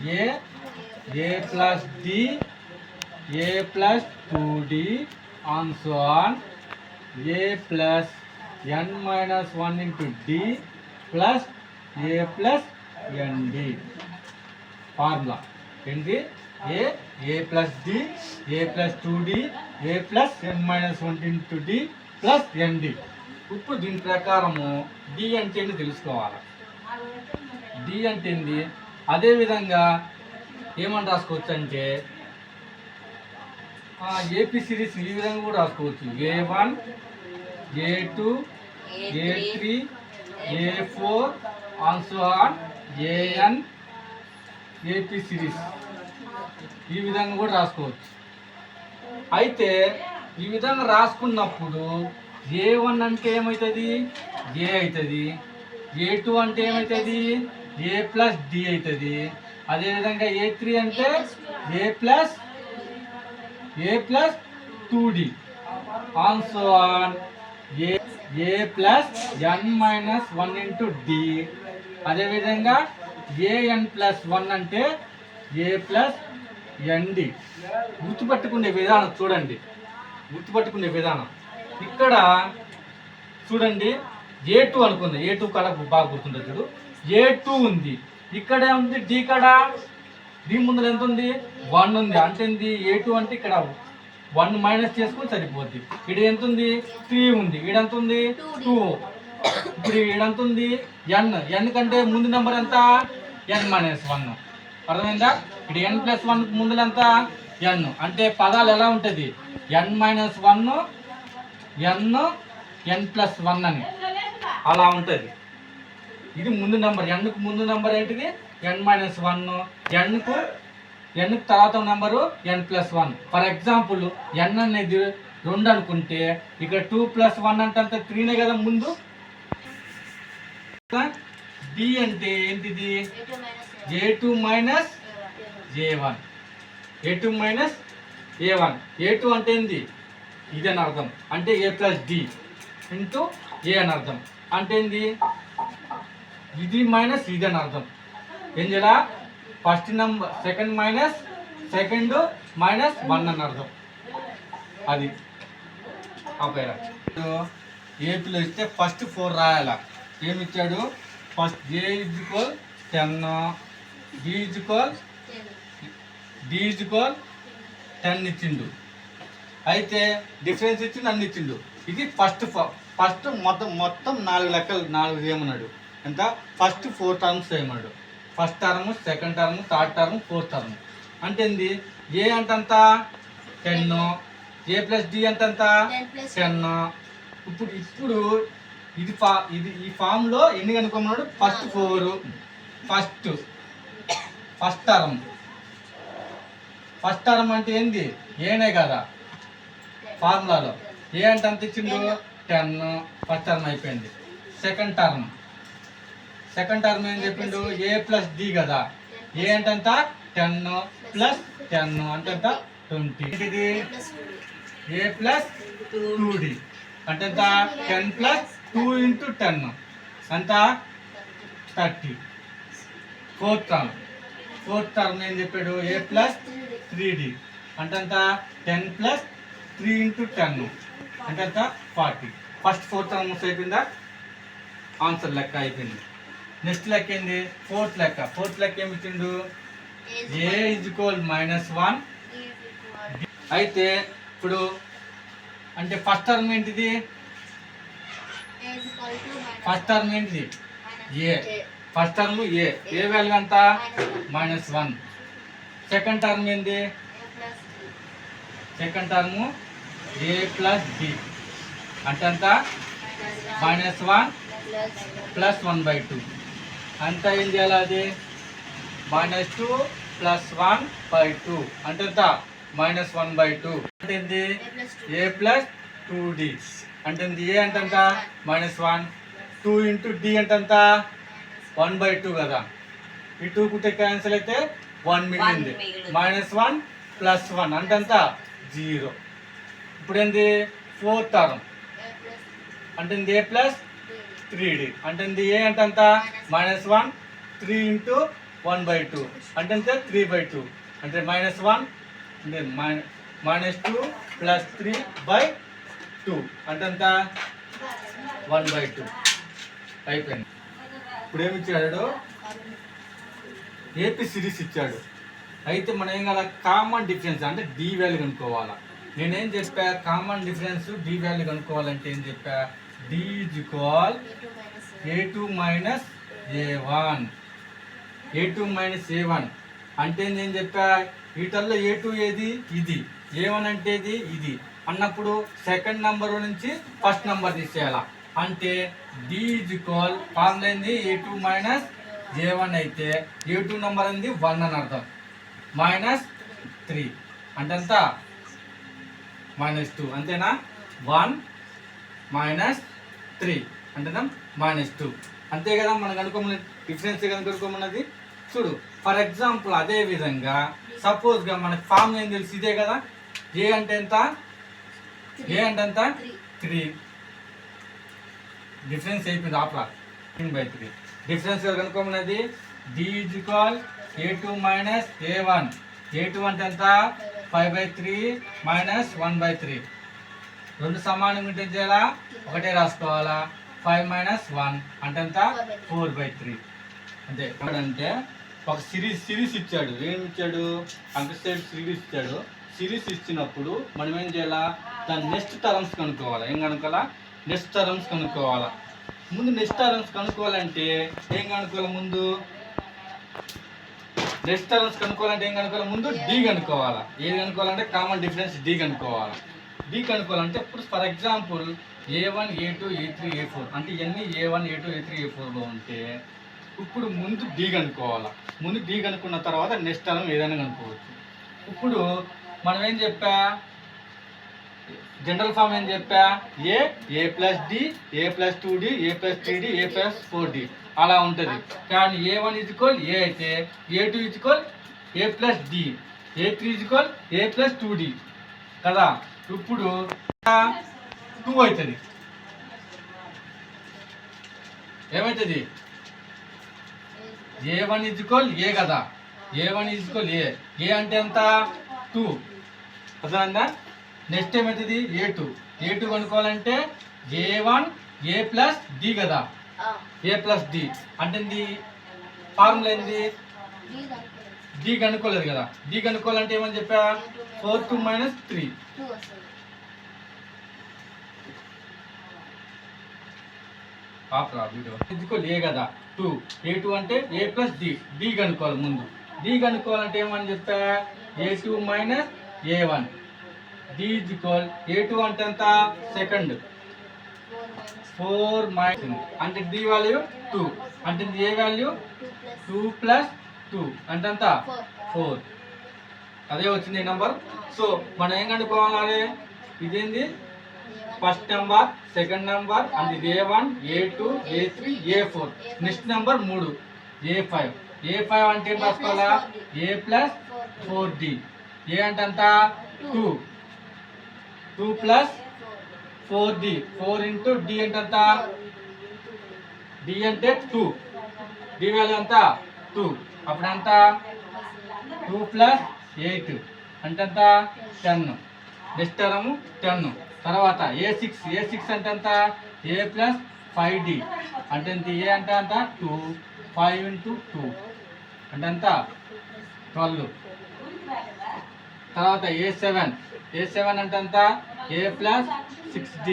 a plus d, a plus 2d, and so on, a plus n minus 1 into d plus a plus nd. Formula ఏంటి? a plus d, a plus 2d, a plus n minus 1 into d plus nd. ఇప్పుడు దీని ప్రకారము d అంటే ఏంటి తెలుసుకోవాలి. d అంటే ఏంటి? అదేవిధంగా ఏమని రాసుకోవచ్చు అంటే ఏపీ సిరీస్ ఈ విధంగా కూడా రాసుకోవచ్చు. a1, a2, a3, a4 and so on, an AP series ఈ విధంగా కూడా రాసుకోవచ్చు. అయితే ఈ విధంగా రాసుకున్నప్పుడు a1 అంటే ఏమవుతుంది? a అవుతుంది. a2 అంటే ఏమవుతుంది? a ప్లస్ d అవుతుంది. అదేవిధంగా a3 అంటే a plus 2d and so on, a plus n minus 1 into d. అదేవిధంగా an ప్లస్ 1 అంటే a ప్లస్ nd. గుర్తుపట్టుకునే విధానం చూడండి, గుర్తుపట్టుకునే విధానం ఇక్కడ చూడండి. a2 అనుకుంది, a2 కాడ బాగా గుర్తుంటుంది చూడు. a2 ఉంది, ఇక్కడ ఉంది d కాడ, d ముందు ఎంత ఉంది? 1 ఉంది. అంటే a2 అంటే ఇక్కడ 1 మైనస్ చేసుకుని సరిపోద్ది. ఇక్కడ ఎంత ఉంది? 3 ఉంది. ఇక్కడ ఎంత ఉంది? 2. ఇప్పుడు ఇక్కడ ఎంత ఉంది? n కంటే ముందు నెంబర్ ఎంత? n minus 1. అర్థమైందా? ఇక్కడ n ప్లస్ 1 ముందు ఎంత? n. అంటే పదాలు ఎలా ఉంటుంది? n మైనస్ 1, n ప్లస్ 1 అని అలా ఉంటుంది. ఇది ముందు నెంబర్. nకు ముందు నెంబర్ ఏంటిది? n minus 1. nకు తర్వాత number n plus 1. For example n అనేది 2 అనుకుంటే ఇక్కడ 2 ప్లస్ 1 అంటే అంత 3నే కదా ముందు. d అంటే ఏంటిది? a2 minus a1, a2 minus a1. a2 అంటే ఏంది? ఇది అని అర్థం. అంటే a plus d into a అని అర్థం. అంటే ఏంది? ఇది మైనస్ ఇది అని అర్థం. ఏం చేయాలా? First number second minus second minus 1 అని అర్థం. అది ఆపేరా. ఏపీలో ఇస్తే ఫస్ట్ 4 రాయాలా. ఏమి ఇచ్చాడు? First a is equal 10, b is equal d is equal 10 ఇచ్చిండు. అయితే డిఫరెన్స్ ఇచ్చిండు, అన్ని ఇచ్చిండు. ఇది ఫస్ట్ మొత్తం 4 లెక్కలు, 4 ఏమన్నాడు ఎంత? ఫస్ట్ 4 టర్మ్స్ ఏమన్నాడు. First term, second term, third term, fourth term. అంటే ఏంది? ఏ అంటంత 10, a ప్లస్ d అంటంత 10. ఇప్పుడు ఇది ఈ ఫామ్లో ఎన్ని కనుక్కున్నాడు? ఫస్ట్ 4, ఫస్ట్ టర్మ్ అంటే ఏంది? ఏనే కదా ఫార్ములాలో. ఏ అంటే అంత ఇచ్చిండు? 10. ఫస్ట్ టర్మ్ అయిపోయింది. సెకండ్ టర్మ్ ఏం చెప్పిండు? a ప్లస్ d కదా. ఏ అంటే 10 ప్లస్ 10 అంటే 20. ఇది a ప్లస్ 2d అంటే 10 ప్లస్ 2 ఇంటూ 10 అంత 30. ఫోర్త్ టర్మ్ ఏం చెప్పాడు? a ప్లస్ 3d అంటే 10 ప్లస్ 3 ఇంటూ 10 అంటే 40. ఫస్ట్ 4 టర్మ్స్ అయిపోయిందా? ఆన్సర్ లెక్క అయిపోయింది. నెక్స్ట్ లెక్క ఏంది? ఫోర్త్ లెక్క ఏమి ఇచ్చిండు? a is equal -1. అయితే ఇప్పుడు అంటే ఫస్ట్ టర్మ్ ఏంటిది? ఫస్ట్ టర్మ్ ఏంటిది? a. First term a value ఎంత? -1. సెకండ్ టర్మ్ ఏంది? Second term a plus d అంటే ఎంత? -1 ప్లస్ 1/2 అంతా ఏం చేయాలి? అది -2 ప్లస్ 1/2 అంటే ఎంత? -1/2 అంటే ఏంది? a ప్లస్ 2d అంటే a అంటే ఎంత? -1. 2 ఇంటూ d అంటే ఎంత? 1/2 కదా. ఈ 2 కుట్టే క్యాన్సిల్ అయితే 1 మిగిలింది. -1 ప్లస్ 1 అంటే ఎంత? 0. ఇప్పుడు ఏంది? ఫోర్త్ టర్మ్ అంటే a ప్లస్ 3d అంటే a అంటే ఎంత? -1. 3 ఇంటూ 1/2 అంటే ఎంత 3/2 అంటే -1 అంటే -2 + 3/2 అంటే ఎంత 1/2 అయిపోయింది. ఇప్పుడు ఏమి ఇచ్చాడు ఏపీ సిరీస్ ఇచ్చాడు. అయితే మనం ఏం కదా కామన్ డిఫరెన్స్ అంటే డి వాల్యూ కనుక్కోవాలా. నేనేం చెప్పా కామన్ డిఫరెన్స్ డి వాల్యూ కనుక్కోవాలంటే ఏం చెప్పా D is equal a2 - a1 a2 - a1 అంటే ఏం చెప్పా వీటల్లో a2 ఏది ఇది a1 అంటే ఇది అన్నప్పుడు సెకండ్ నంబర్ నుంచి ఫస్ట్ నంబర్ తీసేయాలా. అంటే డి ఈజ్ ఈక్వల్ ఫార్ములా ఏంది a2 - a1 అయితే a2 నంబర్ ఏంది 1 అని అర్థం -3 అంటే ఎంత -2 అంతేనా 1 - 3 అంటేనా -2 అంతే కదా. మనం కనుక్కోమని డిఫరెన్స్ కనుక్కోమన్నది చూడు. ఫర్ ఎగ్జాంపుల్ అదే విధంగా సపోజ్గా మనకి ఫార్మ్ ఏం తెలుసు ఇదే కదా ఏ అంటే ఎంత 3 డిఫరెన్స్ అయిపోయింది ఆపరా 3/3 డిఫరెన్స్ కనుక్కోమన్నది D is equal a2 - a1 a2 అంటే ఎంత 5/3 - 1/3 రెండు సమానంగా ఉంటే చేయాలా ఒకటే రాసుకోవాలా 5 - 1 అంటే ఎంత 4/3 అంతే. అంటే ఒక సిరీస్ ఇచ్చాడు. ఏమి ఇచ్చాడు అంకసైడ్ సిరీస్ ఇచ్చాడు. సిరీస్ ఇచ్చినప్పుడు మనం ఏం చేయాలా దాని నెక్స్ట్ టర్మ్స్ కనుక్కోవాలా. ఏం కనుక్కోవాలా నెక్స్ట్ టర్మ్స్ కనుక్కోవాలా. ముందు నెక్స్ట్ టర్మ్స్ కనుక్కోవాలంటే ఏం కనుక్కోవాలి ముందు నెక్స్ట్ టర్మ్స్ కనుక్కోవాలంటే ఏం కనుక్కోవాలి ముందు డి కనుక్కోవాలా. ఏది కనుక్కోవాలంటే కామన్ డిఫరెన్స్ డి కనుక్కోవాలా. డి కనుక్కోవాలంటే ఇప్పుడు for example a1 a2 a3 a4 అంటే ఇవన్నీ a1 a2 a3 a4లో ఉంటే ఇప్పుడు ముందు డి కనుక్కోవాలా. ముందు డి కనుక్కున్న తర్వాత నెక్స్ట్ టర్మ్ ఏదైనా కనుక్కోవచ్చు. ఇప్పుడు మనం ఏం చెప్పా జనరల్ ఫామ్ ఏం చెప్పా a + d a + 2d a + 3d a + 4d అలా ఉంటుంది. కానీ a1 = a అయితే a2 = a + d a3 = a + 2d కదా. ఇప్పుడు 2 అవుతుంది. ఏమవుతుంది a1 = a కదా a1 = a అంటే ఎంత 2 అర్థమైందా. నెక్స్ట్ ఏమవుతుంది a2 కనుక్కోవాలంటే a1 a + d కదా a + d అంటే ఫార్ములా ఏంది డి కనుక్కోలేదు కదా. డి కనుక్కోవాలంటే ఏమని చెప్పా 4 2 - 3 ఏ కదా 2 a2 అంటే a + d డి కనుక్కోవాలి. ముందు డి కనుక్కోవాలంటే ఏమని చెప్పా a2 - a1 d a2 అంటే ఎంత సెకండ్ 4 - అంటే d వాల్యూ 2 అంటే ఏ వాల్యూ 2 + 2 అంటే ఎంత 4 అదే వచ్చింది ఈ నెంబర్. సో మనం ఏం కనుక్కోవాలి ఇదేంది first number second number and ఇది a1 a2 a3 a4 next number 3 a5 అంటే ఏం రాసుకోవాలా a + 4d ఏ అంటే ఎంత 2 + 4d 4 × d అంటే ఎంత d అంటే 2 d వాల్యూ ఎంత 2 అప్పుడు ఎంత 2 + 8 అంటే ఎంత 10 నెక్స్ట్ టర్మ్ 10 తర్వాత a6 అంటే ఎంత a + 5d అంటే ఎంత ఏ అంటే ఎంత 2 5 × 2 అంటే ఎంత 12 తర్వాత a7 అంటే ఎంత a + 6d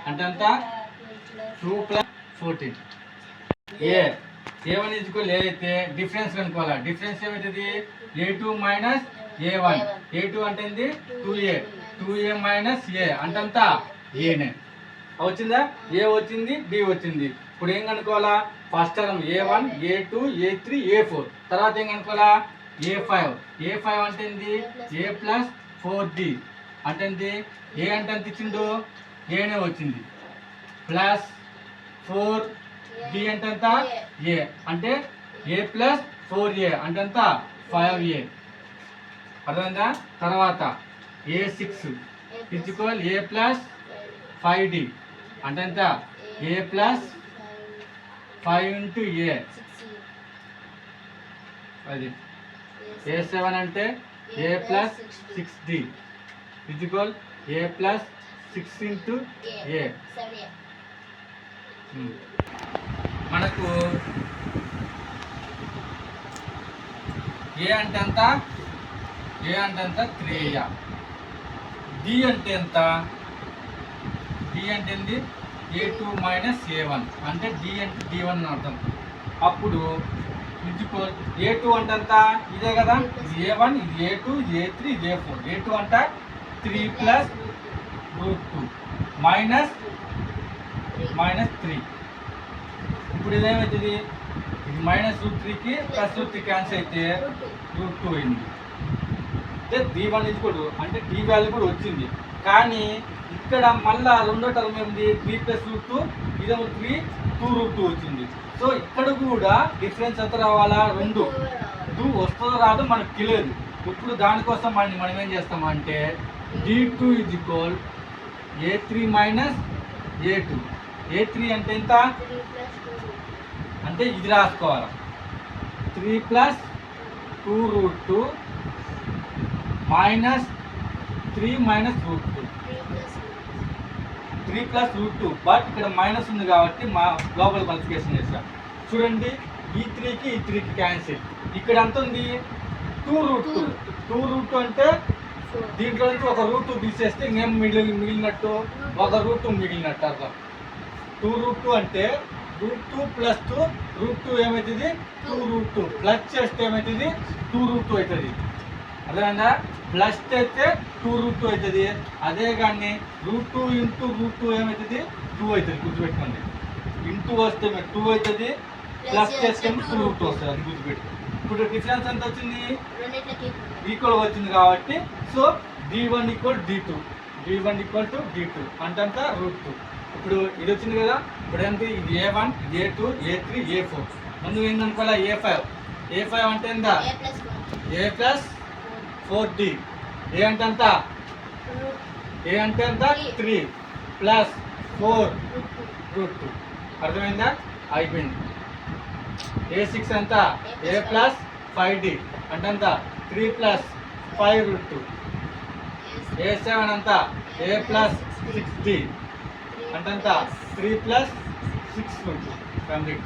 అంటే ఎంత 2 + 14 a1 = a అయితే డిఫరెన్స్ కనుక్కోవాలా. డిఫరెన్స్ ఏమవుతుంది a2 - a1 a2 అంటే ఏంది 2a - a అంటే ఎంత a వచ్చిందా ఏ వచ్చింది b వచ్చింది. ఇప్పుడు ఏం కనుక్కోవాలా first term a1 a2 a3 a4 తర్వాత ఏం కనుక్కోవాలా a5 అంటే ఏంది a + 4d అంటే ఏంది ఏ అంటే ఎంత ఇచ్చిండు ఏనే వచ్చింది ప్లస్ 4d అంటే ఎంత ఏ అంటే a + 4a అంటే ఎంత 5a అర్థమైందా. తర్వాత a6 a + 5d అంటే ఎంత a + 5 × a అది A7 అంటే A plus 6D equal A plus 6 into A. మనకు A అంటే ఎంత? A అంటే ఎంత? 3A. D అంటే ఎంత? D అంటే ఏంది? A2 మైనస్ A1 అంటే D అంటే D1 అని అర్థం. అప్పుడు ఈక్వల్ A2 అంటే ఎంత? ఇదే కదా, ఇది A1, ఇది A2, ఇది A3, ఇది A4. A2 అంటే 3 ప్లస్ √2 మైనస్ 3. ఇప్పుడు ఇదేమవుతుంది? ఇది మైనస్ √3కి ప్లస్ √3 క్యాన్సిల్ అయితే √2 అయింది. అంటే D1 అంటే D వాల్యూ కూడా వచ్చింది. కానీ ఇక్కడ మళ్ళా రెండో టర్మ్ ఏంది? 3 ప్లస్ √2, ఇదేమో 3, 2√2 వచ్చింది. సో ఇక్కడ కూడా డిఫరెన్స్ ఎంత రావాలా? 2 వస్తుందో రాదో మనకు తెలియదు. ఇప్పుడు దానికోసం మనం ఏం చేస్తామంటే D2 equal A3 minus A2. A3 అంటే ఎంత? అంటే ఇది రాసుకోవాలి, 3 plus 2√2 minus 3 minus √2. 3 plus √2, but ఇక్కడ మైనస్ ఉంది కాబట్టి మా గ్లోబల్ మల్టిప్లికేషన్ చేస్తాం. చూడండి, ఈ 3కి క్యాన్సిల్. ఇక్కడ ఎంత ఉంది? 2√2 అంటే దీంట్లో నుంచి ఒక √2 తీసేస్తే ఇంకేం మిగిలినట్టు? ఒక √2 మిగిలినట్టు అర్థం. 2√2 అంటే √2 ప్లస్ 2, √2 ఏమవుతుంది? 2√2 ప్లస్ చేస్తే ఏమవుతుంది? 2√2 అవుతుంది. అర్థమైందా? ప్లస్ చేస్తే 2√2 అవుతుంది. అదే కానీ √2 ఇంటూ √2 ఏమవుతుంది? 2 అవుతుంది. గుర్తుపెట్టుకోండి. ఇంటూ వస్తే 2 అవుతుంది, ప్లస్ చేస్తే 2√2 వస్తుంది. అది గుర్తుపెట్టు. ఇప్పుడు డిఫరెన్స్ ఎంత వచ్చింది? ఈక్వల్ వచ్చింది కాబట్టి so D1 equal D2, D1 equal to D2 అంటే √2. ఇప్పుడు ఇది వచ్చింది కదా. ఇప్పుడు ఏంటి? ఇది A1, ఇది A2, A3, A4. ముందు ఏంటనుకోవాలా? A5 అంటే ఎంత? A plus 4D. ఏ అంటే ఎంత? ఏ అంటే ఎంత? 3 ప్లస్ 4√2. అర్థమైందా? అయిపోయింది. A6 ఎంత? A ప్లస్ 5D అంటే ఎంత? 3 ప్లస్ 5√2. A7 అంతా A ప్లస్ 6D అంటే ఎంత? 3 ప్లస్ 6√2. కంప్లీట్.